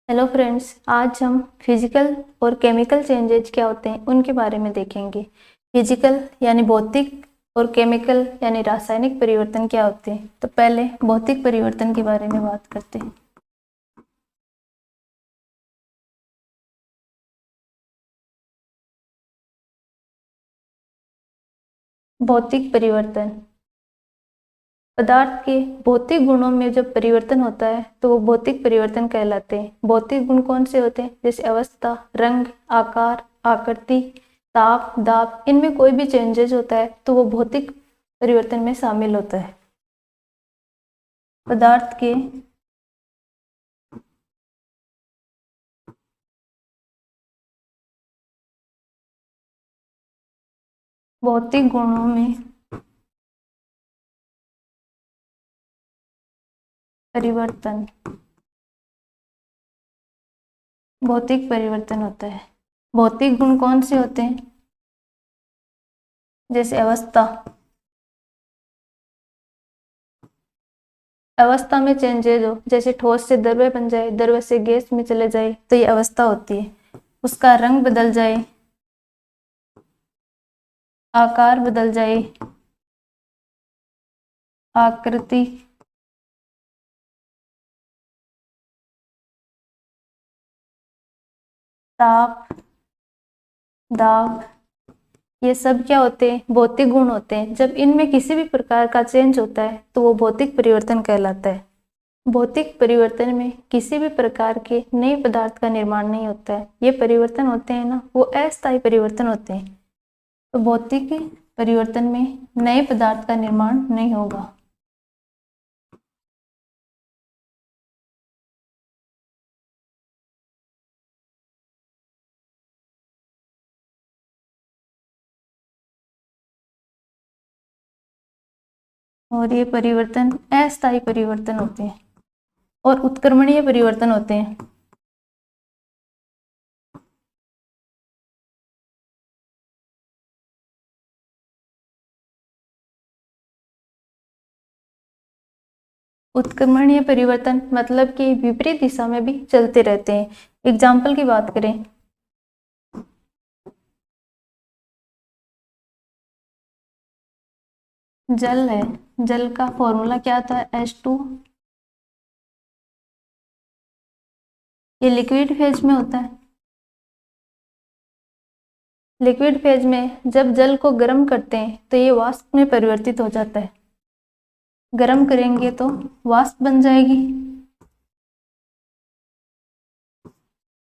Hello friends, आज हम physical और केमिकल चेंजेज क्या होते हैं उनके बारे में देखेंगे। फिजिकल यानी भौतिक और केमिकल यानी रासायनिक परिवर्तन क्या होते हैं। तो पहले भौतिक परिवर्तन के बारे में बात करते हैं। भौतिक परिवर्तन पदार्थ के भौतिक गुणों में जब परिवर्तन होता है तो वो भौतिक परिवर्तन कहलाते हैं। भौतिक गुण कौन से होते हैं? जैसे अवस्था, रंग, आकार, आकृति, ताप, दाब, इनमें कोई भी चेंजेज होता है तो वो भौतिक परिवर्तन में शामिल होता है। पदार्थ के भौतिक गुणों में परिवर्तन भौतिक परिवर्तन होता है। भौतिक गुण कौन से होते हैं? जैसे अवस्था में चेंजेज हो, जैसे ठोस से द्रव्य बन जाए, द्रव्य से गैस में चले जाए तो ये अवस्था होती है। उसका रंग बदल जाए, आकार बदल जाए, आकृति, ताप, दाब, ये सब क्या होते हैं? भौतिक गुण होते हैं। जब इनमें किसी भी प्रकार का चेंज होता है तो वो भौतिक परिवर्तन कहलाता है। भौतिक परिवर्तन में किसी भी प्रकार के नए पदार्थ का निर्माण नहीं होता है। ये परिवर्तन होते हैं ना, वो अस्थायी परिवर्तन होते हैं। तो भौतिक परिवर्तन में नए पदार्थ का निर्माण नहीं होगा। और ये परिवर्तन अस्थायी परिवर्तन होते हैं और उत्क्रमणीय परिवर्तन होते हैं। उत्क्रमणीय परिवर्तन मतलब कि विपरीत दिशा में भी चलते रहते हैं। एग्जाम्पल की बात करें, जल है, जल का फॉर्मूला क्या था? H2। ये लिक्विड फेज में होता है। लिक्विड फेज में जब जल को गर्म करते हैं तो ये वाष्प में परिवर्तित हो जाता है। गर्म करेंगे तो वाष्प बन जाएगी।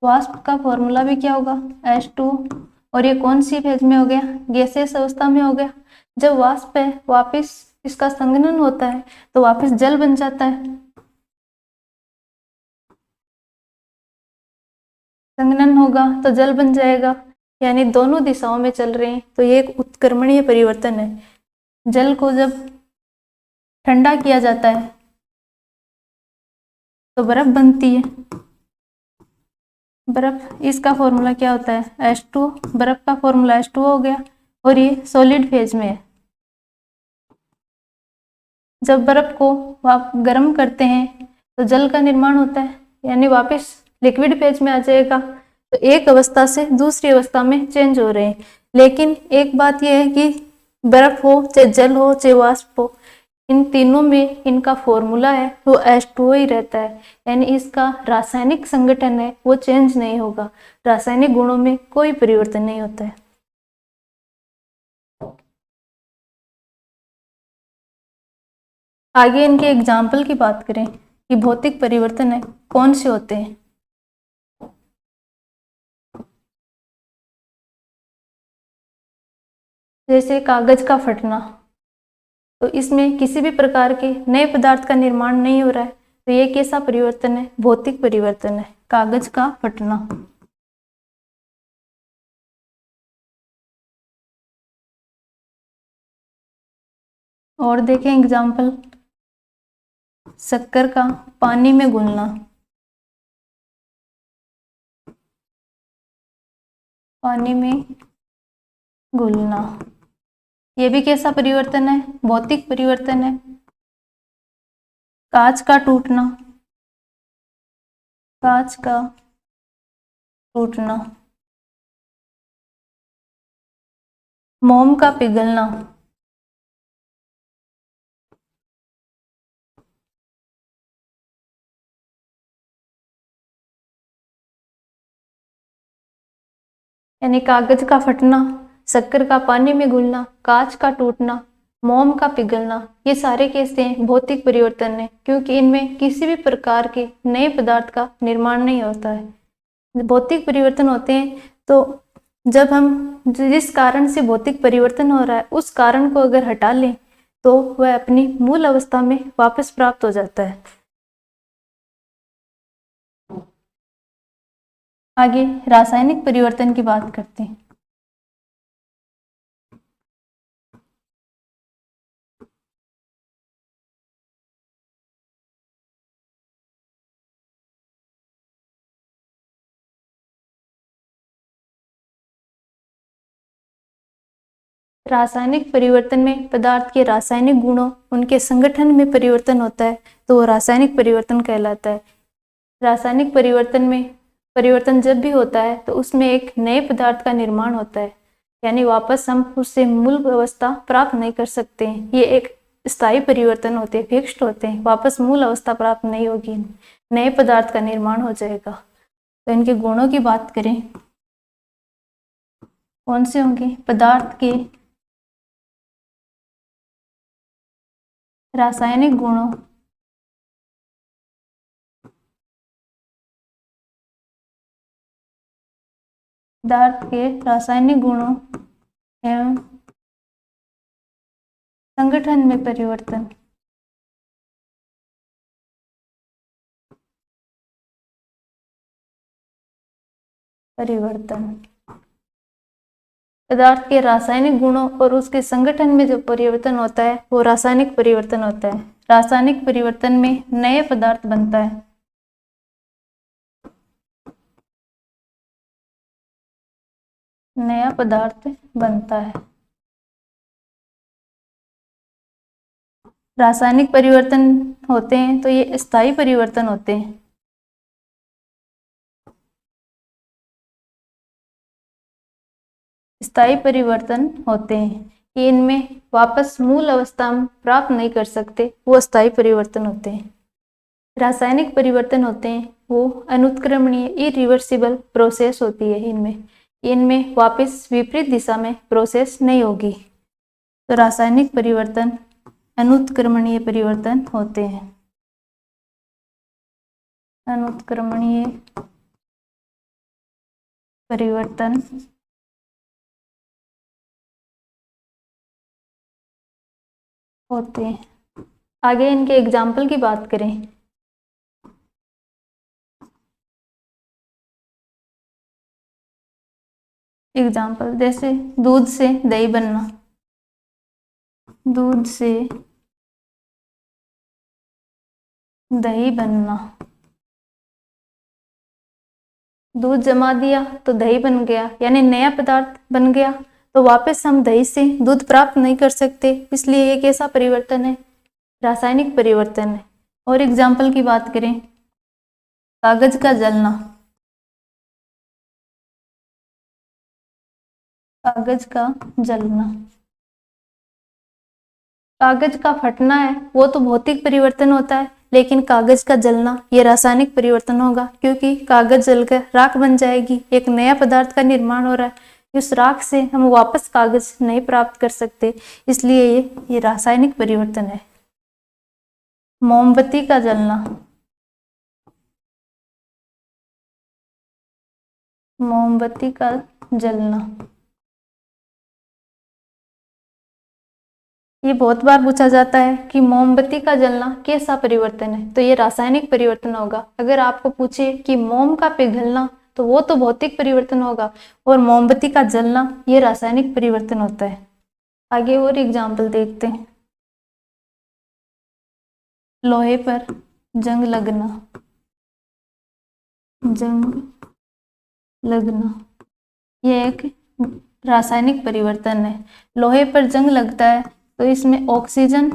वाष्प का फॉर्मूला भी क्या होगा? H2। और ये कौन सी फेज में हो गया? गैसियस अवस्था में हो गया। जब वाष्प है वापस इसका संघनन होता है तो वापस जल बन जाता है। संघनन होगा तो जल बन जाएगा, यानी दोनों दिशाओं में चल रहे हैं। तो ये एक उत्क्रमणीय परिवर्तन है। जल को जब ठंडा किया जाता है तो बर्फ बनती है। बर्फ, इसका फॉर्मूला क्या होता है? H2। बर्फ का फॉर्मूला H2 हो गया। और ये सॉलिड फेज में है। जब बर्फ को आप गर्म करते हैं तो जल का निर्माण होता है, यानी वापस लिक्विड फेज में आ जाएगा। तो एक अवस्था से दूसरी अवस्था में चेंज हो रहे हैं। लेकिन एक बात यह है कि बर्फ हो चाहे जल हो चाहे वाष्प हो, इन तीनों में इनका फॉर्मूला है वो H2O ही रहता है। यानी इसका रासायनिक संगठन है वो चेंज नहीं होगा। रासायनिक गुणों में कोई परिवर्तन नहीं होता है। आगे इनके एग्जाम्पल की बात करें कि भौतिक परिवर्तन है कौन से होते हैं। जैसे कागज का फटना, तो इसमें किसी भी प्रकार के नए पदार्थ का निर्माण नहीं हो रहा है। तो ये कैसा परिवर्तन है? भौतिक परिवर्तन है, कागज का फटना। और देखें एग्जाम्पल, शक्कर का पानी में घुलना, पानी में घुलना, ये भी कैसा परिवर्तन है? भौतिक परिवर्तन है। कांच का टूटना, कांच का टूटना, मोम का पिघलना, यानी कागज का फटना, शक्कर का पानी में घुलना, कांच का टूटना, मोम का पिघलना, ये सारे कैसे हैं? भौतिक परिवर्तन है, क्योंकि इनमें किसी भी प्रकार के नए पदार्थ का निर्माण नहीं होता है। भौतिक परिवर्तन होते हैं तो जब हम जिस कारण से भौतिक परिवर्तन हो रहा है उस कारण को अगर हटा लें तो वह अपनी मूल अवस्था में वापस प्राप्त हो जाता है। आगे रासायनिक परिवर्तन की बात करते हैं। रासायनिक परिवर्तन में पदार्थ के रासायनिक गुणों, उनके संगठन में परिवर्तन होता है तो वो रासायनिक परिवर्तन कहलाता है। रासायनिक परिवर्तन में परिवर्तन जब भी होता है तो उसमें एक नए पदार्थ का निर्माण होता है, यानी वापस हम उससे मूल अवस्था प्राप्त नहीं कर सकते हैं। ये एक स्थायी परिवर्तन होते हैं, फिक्स्ड होते हैं, वापस मूल अवस्था प्राप्त नहीं होगी, नए पदार्थ का निर्माण हो जाएगा। तो इनके गुणों की बात करें, कौन से होंगे? पदार्थ के रासायनिक गुणों, पदार्थ के रासायनिक गुणों एवं संगठन में परिवर्तन, पदार्थ के रासायनिक गुणों और उसके संगठन में जो परिवर्तन होता है वो रासायनिक परिवर्तन होता है। रासायनिक परिवर्तन में नए पदार्थ बनता है, नया पदार्थ बनता है। रासायनिक परिवर्तन होते हैं तो ये स्थायी परिवर्तन होते हैं। स्थायी परिवर्तन होते हैं कि इनमें वापस मूल अवस्था में प्राप्त नहीं कर सकते, वो स्थायी परिवर्तन होते हैं। रासायनिक परिवर्तन होते हैं वो अनुत्क्रमणीय, इरिवर्सिबल प्रोसेस होती है। इनमें वापस विपरीत दिशा में प्रोसेस नहीं होगी। तो रासायनिक परिवर्तन अनुत्क्रमणीय परिवर्तन होते हैं, अनुत्क्रमणीय परिवर्तन होते हैं। आगे इनके एग्जाम्पल की बात करें, एग्जाम्पल जैसे दूध से दही बनना, दूध से दही बनना, दूध जमा दिया तो दही बन गया, यानी नया पदार्थ बन गया। तो वापस हम दही से दूध प्राप्त नहीं कर सकते, इसलिए ये कैसा परिवर्तन है? रासायनिक परिवर्तन है। और एग्जाम्पल की बात करें, कागज का जलना, कागज का जलना, कागज का फटना है वो तो भौतिक परिवर्तन होता है, लेकिन कागज का जलना ये रासायनिक परिवर्तन होगा, क्योंकि कागज जलकर राख बन जाएगी, एक नया पदार्थ का निर्माण हो रहा है। उस राख से हम वापस कागज नहीं प्राप्त कर सकते, इसलिए ये रासायनिक परिवर्तन है। मोमबत्ती का जलना, मोमबत्ती का जलना, ये बहुत बार पूछा जाता है कि मोमबत्ती का जलना कैसा परिवर्तन है, तो ये रासायनिक परिवर्तन होगा। अगर आपको पूछे कि मोम का पिघलना, तो वो तो भौतिक परिवर्तन होगा, और मोमबत्ती का जलना ये रासायनिक परिवर्तन होता है। आगे और एग्जाम्पल देखते हैं, लोहे पर जंग लगना, जंग लगना ये एक रासायनिक परिवर्तन है। लोहे पर जंग लगता है तो इसमें ऑक्सीजन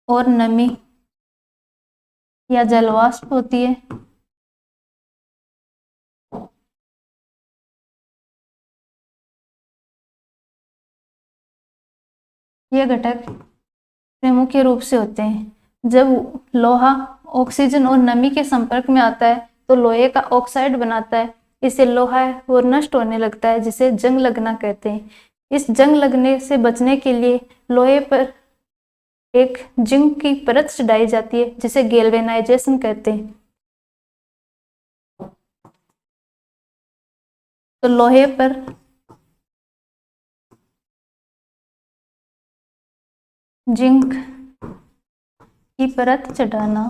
और नमी या जलवाष्प होती है, ये घटक मुख्य रूप से होते हैं। जब लोहा ऑक्सीजन और नमी के संपर्क में आता है तो लोहे का ऑक्साइड बनाता है, इससे लोहा है वो नष्ट होने लगता है, जिसे जंग लगना कहते हैं। इस जंग लगने से बचने के लिए लोहे पर एक जिंक की परत चढ़ाई जाती है, जिसे गैल्वेनाइजेशन कहते हैं। तो लोहे पर जिंक की परत चढ़ाना।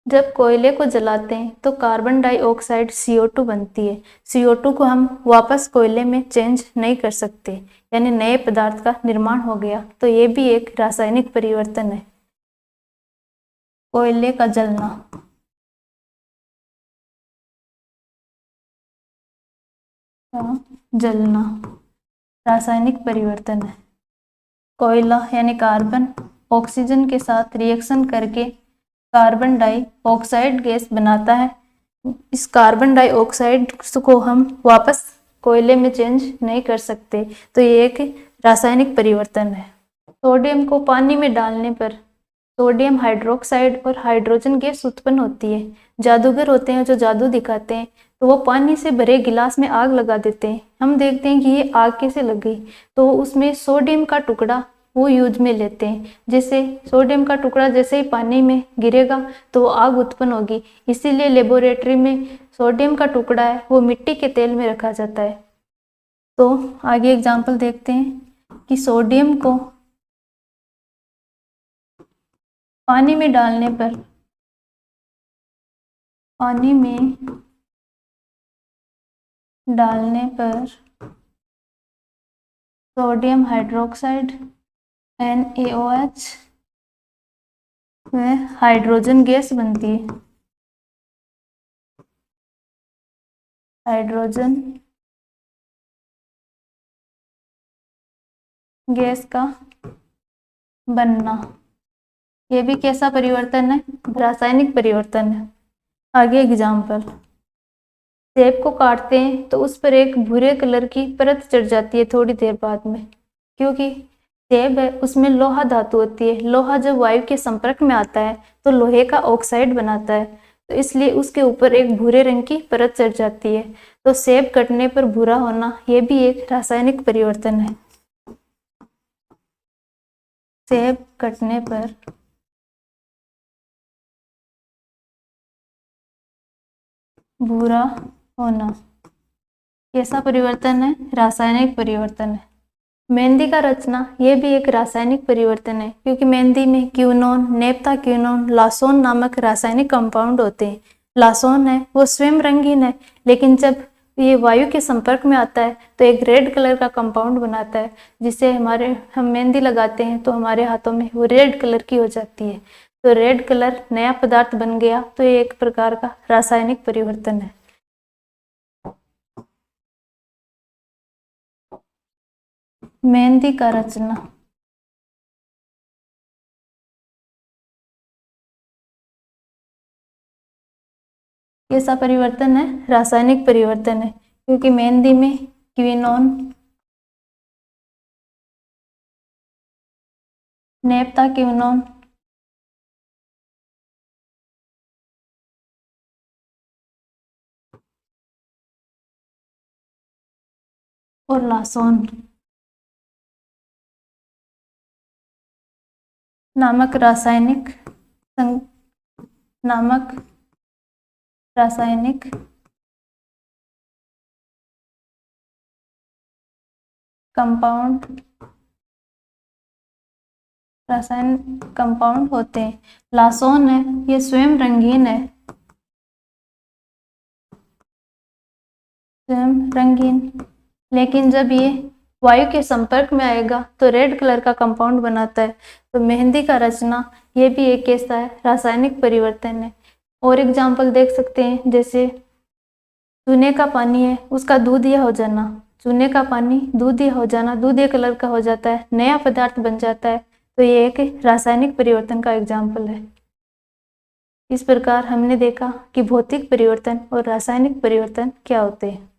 जब कोयले को जलाते हैं तो कार्बन डाइऑक्साइड CO2 बनती है। CO2 को हम वापस कोयले में चेंज नहीं कर सकते, यानी नए पदार्थ का निर्माण हो गया। तो ये भी एक रासायनिक परिवर्तन है। कोयले का जलना, रासायनिक परिवर्तन है। कोयला यानी कार्बन ऑक्सीजन के साथ रिएक्शन करके कार्बन डाइऑक्साइड गैस बनाता है। इस कार्बन डाइऑक्साइड को हम वापस कोयले में चेंज नहीं कर सकते, तो ये एक रासायनिक परिवर्तन है। सोडियम को पानी में डालने पर सोडियम हाइड्रोक्साइड और हाइड्रोजन गैस उत्पन्न होती है। जादूगर होते हैं जो जादू दिखाते हैं, तो वो पानी से भरे गिलास में आग लगा देते हैं। हम देखते हैं कि ये आग कैसे लग गई, तो उसमें सोडियम का टुकड़ा वो यूज में लेते हैं, जिससे सोडियम का टुकड़ा जैसे ही पानी में गिरेगा तो वो आग उत्पन्न होगी। इसीलिए लेबोरेटरी में सोडियम का टुकड़ा है वो मिट्टी के तेल में रखा जाता है। तो आगे एग्जाम्पल देखते हैं कि सोडियम को पानी में डालने पर सोडियम हाइड्रोक्साइड NaOH में हाइड्रोजन गैस बनती है। हाइड्रोजन गैस का बनना, ये भी कैसा परिवर्तन है? रासायनिक परिवर्तन है। आगे एग्जाम्पल, सेब को काटते हैं तो उस पर एक भूरे कलर की परत चढ़ जाती है थोड़ी देर बाद में, क्योंकि सेब है उसमें लोहा धातु होती है। लोहा जब वायु के संपर्क में आता है तो लोहे का ऑक्साइड बनाता है, तो इसलिए उसके ऊपर एक भूरे रंग की परत चढ़ जाती है। तो सेब कटने पर भूरा होना, ये भी एक रासायनिक परिवर्तन है। सेब कटने पर भूरा होना कैसा परिवर्तन है? रासायनिक परिवर्तन है। मेहंदी का रचना, ये भी एक रासायनिक परिवर्तन है, क्योंकि मेहंदी में क्यूनोन, नेप्थाक्यूनोन, लासोन नामक रासायनिक कंपाउंड होते हैं। लासोन है वो स्वयं रंगीन है, लेकिन जब ये वायु के संपर्क में आता है तो एक रेड कलर का कंपाउंड बनाता है, जिससे हम मेहंदी लगाते हैं तो हमारे हाथों में वो रेड कलर की हो जाती है। तो रेड कलर नया पदार्थ बन गया, तो ये एक प्रकार का रासायनिक परिवर्तन है। मेहंदी का रचना, कैसा परिवर्तन है? रासायनिक परिवर्तन है, क्योंकि मेहंदी में क्विनोन, नेप्थाक्यूनोन और लासोन नामक रासायनिक कंपाउंड होते हैं। लासोन है ये स्वयं रंगीन है, लेकिन जब ये वायु के संपर्क में आएगा तो रेड कलर का कंपाउंड बनाता है। तो मेहंदी का रचना, ये भी एक कैसा है? रासायनिक परिवर्तन है। और एग्जाम्पल देख सकते हैं, जैसे चूने का पानी है उसका दूधिया हो जाना, चूने का पानी दूधिया हो जाना, दूधिया कलर का हो जाता है, नया पदार्थ बन जाता है। तो ये एक रासायनिक परिवर्तन का एग्जाम्पल है। इस प्रकार हमने देखा कि भौतिक परिवर्तन और रासायनिक परिवर्तन क्या होते हैं।